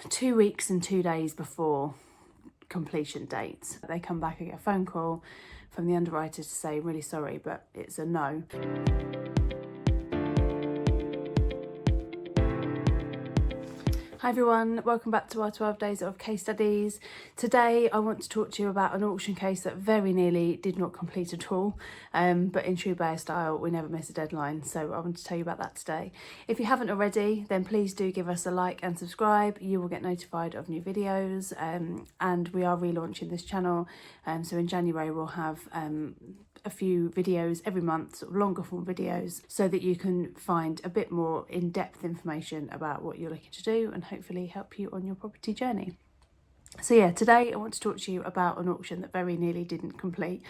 2 weeks and 2 days before completion date. They come back and get a phone call from the underwriter to say, really sorry, but it's a no. Hi everyone, welcome back to our 12 days of case studies. Today I want to talk to you about an auction case that very nearly did not complete at all, but in true Bear style we never miss a deadline, so I want to tell you about that today. If you haven't already, then please do give us a like and subscribe. You will get notified of new videos, and we are relaunching this channel, so in January we'll have a few videos every month, sort of longer form videos, so that you can find a bit more in-depth information about what you're looking to do and hopefully help you on your property journey. So yeah, today I want to talk to you about an auction that very nearly didn't complete.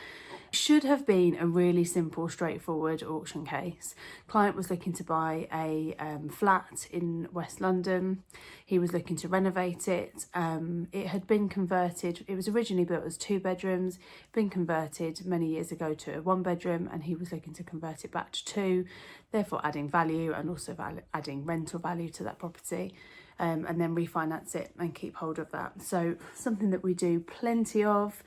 Should have been a really simple, straightforward auction case. Client was looking to buy a flat in West London. He was looking to renovate it. It had been converted. It was originally built as 2 bedrooms, been converted many years ago to a 1 bedroom, and he was looking to convert it back to 2, therefore adding value and also adding rental value to that property. And then refinance it and keep hold of that. So something that we do plenty of,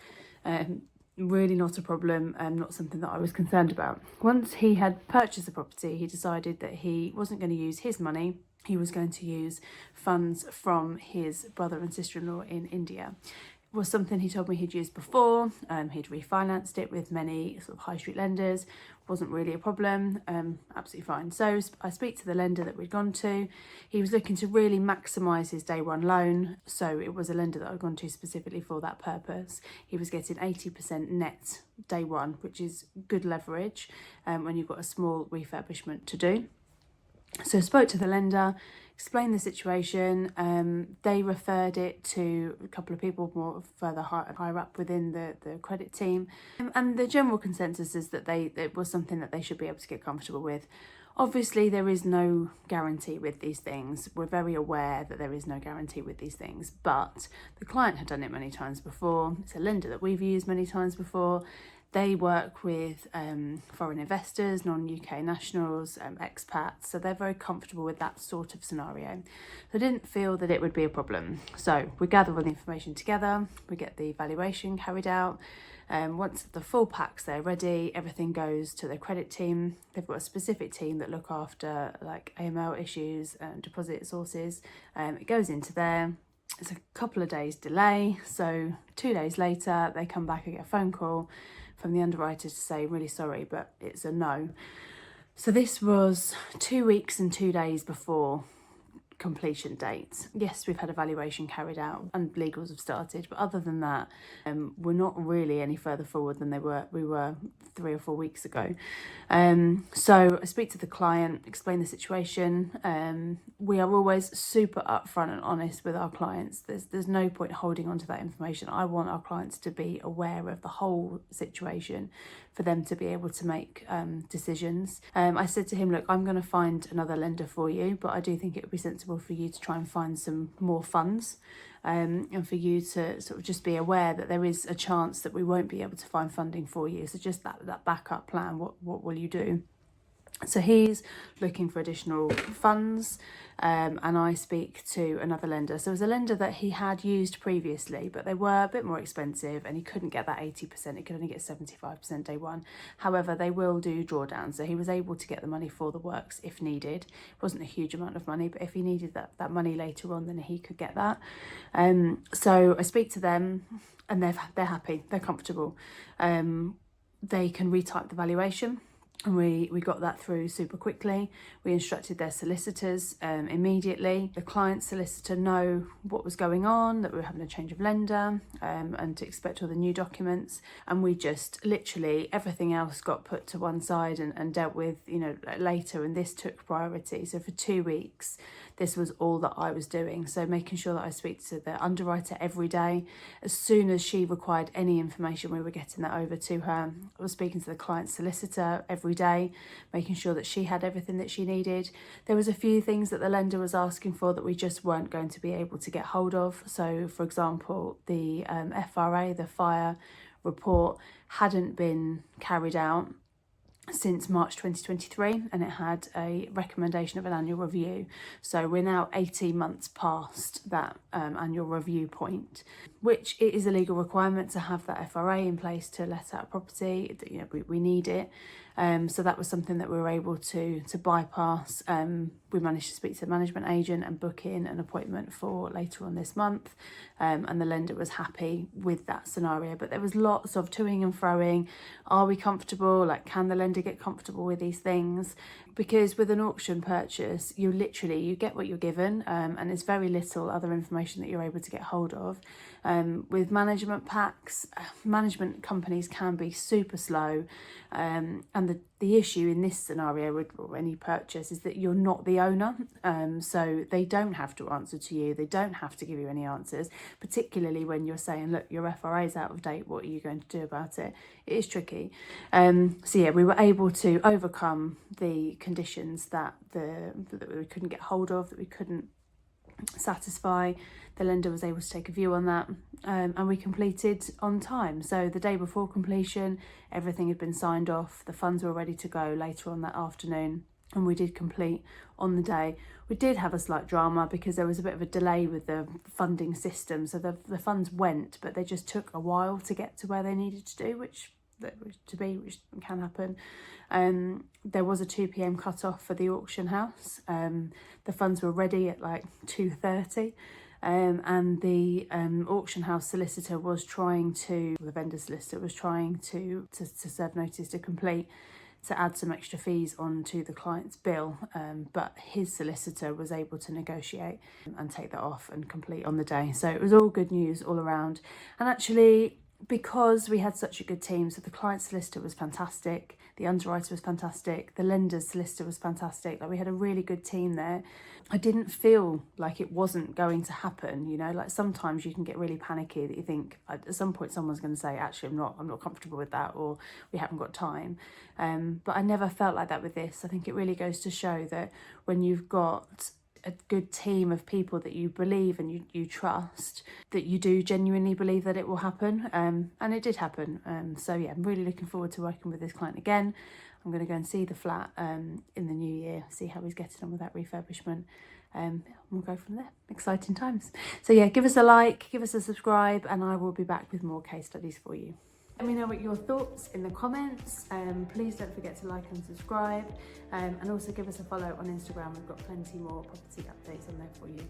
really not a problem, and not something that I was concerned about. Once he had purchased the property, he decided that he wasn't going to use his money. He was going to use funds from his brother and sister-in-law in India. It was something he told me he'd used before. He'd refinanced it with many sort of high street lenders. Wasn't really a problem, absolutely fine. So I speak to the lender that we'd gone to. He was looking to really maximise his day one loan. So it was a lender that I'd gone to specifically for that purpose. He was getting 80% net day one, which is good leverage when you've got a small refurbishment to do. So I spoke to the lender, explained the situation. They referred it to a couple of people more further higher up within the credit team. And the general consensus is that it was something that they should be able to get comfortable with. Obviously, there is no guarantee with these things. We're very aware that there is no guarantee with these things, but the client had done it many times before. It's a lender that we've used many times before. They work with foreign investors, non-UK nationals, expats, so they're very comfortable with that sort of scenario. So I didn't feel that it would be a problem. So we gather all the information together, we get the valuation carried out. Once the full pack's there ready, everything goes to the credit team. They've got a specific team that look after like AML issues and deposit sources. It goes into there. It's a couple of days delay, so 2 days later they come back and get a phone call from the underwriter to say, really sorry, but it's a no. So this was 2 weeks and 2 days before completion date. Yes, we've had a valuation carried out and legals have started, but other than that, we're not really any further forward than we were 3 or 4 weeks ago. So I speak to the client, explain the situation. We are always super upfront and honest with our clients. There's no point holding on to that information. I want our clients to be aware of the whole situation for them to be able to make decisions. I said to him, look, I'm going to find another lender for you, but I do think it would be sensible for you to try and find some more funds, and for you to sort of just be aware that there is a chance that we won't be able to find funding for you. So just that backup plan, what will you do? So he's looking for additional funds, and I speak to another lender. So it was a lender that he had used previously, but they were a bit more expensive and he couldn't get that 80%. He could only get 75% day one. However, they will do drawdowns. So he was able to get the money for the works if needed. It wasn't a huge amount of money, but if he needed that money later on, then he could get that. So I speak to them and they're happy, they're comfortable. They can retype the valuation. And we got that through super quickly. We instructed their solicitors immediately. The client's solicitor know what was going on, that we were having a change of lender, and to expect all the new documents. And we just literally, everything else got put to one side and dealt with, later. And this took priority. So for 2 weeks, this was all that I was doing. So making sure that I speak to the underwriter every day. As soon as she required any information, we were getting that over to her. I was speaking to the client's solicitor every day, making sure that she had everything that she needed. There was a few things that the lender was asking for that we just weren't going to be able to get hold of. So for example, the FRA, the fire report, hadn't been carried out. since March 2023, and it had a recommendation of an annual review. So we're now 18 months past that annual review point, which it is a legal requirement to have that FRA in place to let out property. You know, we need it. So that was something that we were able to bypass. We managed to speak to the management agent and book in an appointment for later on this month, and the lender was happy with that scenario. But there was lots of toing and froing. Are we comfortable? Like, can the lender get comfortable with these things? Because with an auction purchase, you get what you're given, and there's very little other information that you're able to get hold of. With management packs, management companies can be super slow, and the issue in this scenario with any purchase is that you're not the owner, so they don't have to answer to you, they don't have to give you any answers, particularly when you're saying, look, your FRA is out of date, what are you going to do about it? It is tricky. So yeah, we were able to overcome the conditions that we couldn't get hold of, that we couldn't satisfy. The lender was able to take a view on that, and we completed on time. So the day before completion, everything had been signed off, the funds were ready to go later on that afternoon, and we did complete on the day. We did have a slight drama because there was a bit of a delay with the funding system, so the funds went, but they just took a while to get to where they needed to do, which can happen. There was a 2 p.m. cut off for the auction house. The funds were ready at like 2:30, and the auction house solicitor was trying to, the vendor solicitor was trying to serve notice to complete, to add some extra fees onto the client's bill, but his solicitor was able to negotiate and take that off and complete on the day. So it was all good news all around. And actually, because we had such a good team, so the client solicitor was fantastic, the underwriter was fantastic, the lender's solicitor was fantastic, like we had a really good team there. I didn't feel like it wasn't going to happen, you know, like sometimes you can get really panicky that you think at some point someone's going to say, actually I'm not comfortable with that, or we haven't got time. But I never felt like that with this. I think it really goes to show that when you've got a good team of people that you believe and you trust, that you do genuinely believe that it will happen, and it did happen. So yeah, I'm really looking forward to working with this client again. I'm going to go and see the flat in the new year, see how he's getting on with that refurbishment. We'll go from there. Exciting times. So yeah, give us a like, give us a subscribe, and I will be back with more case studies for you. Let me know what your thoughts in the comments. Please don't forget to like and subscribe, and also give us a follow on Instagram. We've got plenty more property updates on there for you.